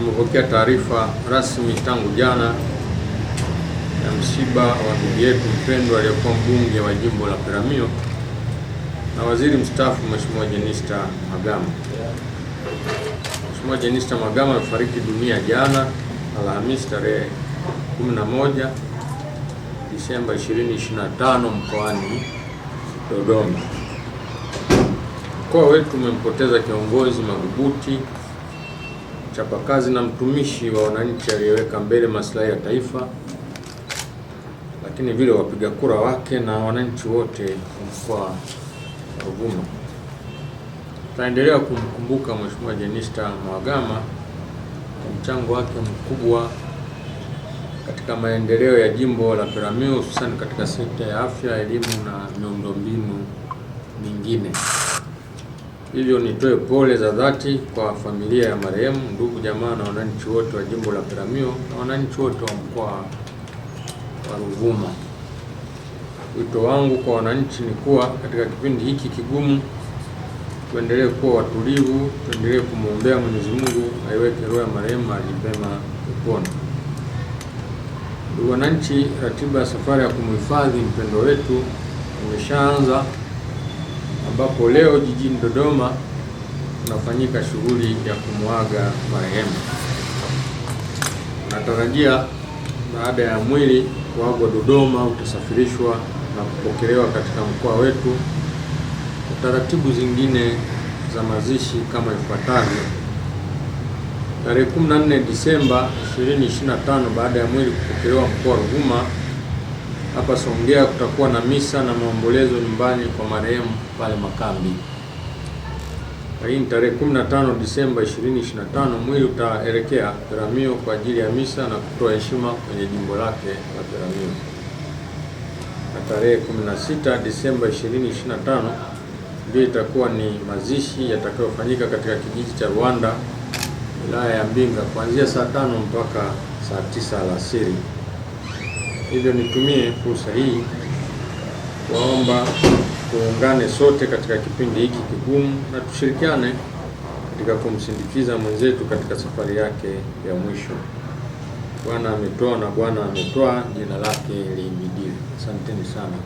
tumepokea taarifa rasmi tangu jana ya msiba wa ndugu yetu mpendwa aliyekuwa mbunge wa jimbo la Peramiho na waziri mstaafu Mheshimiwa Jenista Mhagama. Mheshimiwa Jenista Mhagama amefariki dunia jana Alhamisi tarehe 11 Disemba 2025 mkoani Dodoma. Mkoa wetu umempoteza kiongozi madhubuti, mchapakazi na mtumishi wa wananchi aliyeweka mbele maslahi ya taifa, lakini vile wapiga kura wake na wananchi wote wa mkoa wa Ruvuma. Tutaendelea kumkumbuka Mheshimiwa Jenista Mhagama kwa mchango wake mkubwa katika maendeleo ya jimbo la Peramiho, hususan katika sekta ya afya, elimu na miundombinu mingine. Hivyo nitoe pole za dhati kwa familia ya marehemu, ndugu jamaa na wananchi wote wa jimbo la Peramiho na wananchi wote wa mkoa wa Ruvuma. Wito wangu kwa wananchi ni kuwa katika kipindi hiki kigumu tuendelee kuwa watulivu, tuendelee kumwombea Mwenyezi Mungu aiweke roho ya marehemu mahali pema peponi. Ndugu wananchi, ratiba ya safari ya kumhifadhi mpendwa wetu imeshaanza, ambapo leo jijini Dodoma kunafanyika shughuli ya kumuaga marehemu. Natarajia baada ya mwili kuagwa Dodoma utasafirishwa na kupokelewa katika mkoa wetu kwa taratibu zingine za mazishi kama ifuatavyo. Tarehe 14 Disemba 2025, baada ya mwili kupokelewa mkoa wa Ruvuma, hapa Songea kutakuwa na misa na maombolezo nyumbani kwa marehemu pale Makambi. Hii ni tarehe 15 Disemba 2025, mwili utaelekea Peramiho kwa ajili ya misa na kutoa heshima kwenye jimbo lake la Peramiho. Na tarehe 16 Disemba 2025 ndio itakuwa ni mazishi yatakayofanyika katika kijiji cha Rwanda, wilaya ya Mbinga, kuanzia saa 5 mpaka saa 9 alasiri. Hivyo nitumie fursa hii kuomba tuungane sote katika kipindi hiki kigumu na tushirikiane katika kumsindikiza mwenzetu katika safari yake ya mwisho. Bwana ametoa na Bwana ametoa, jina lake lihimidiwe. Asanteni sana.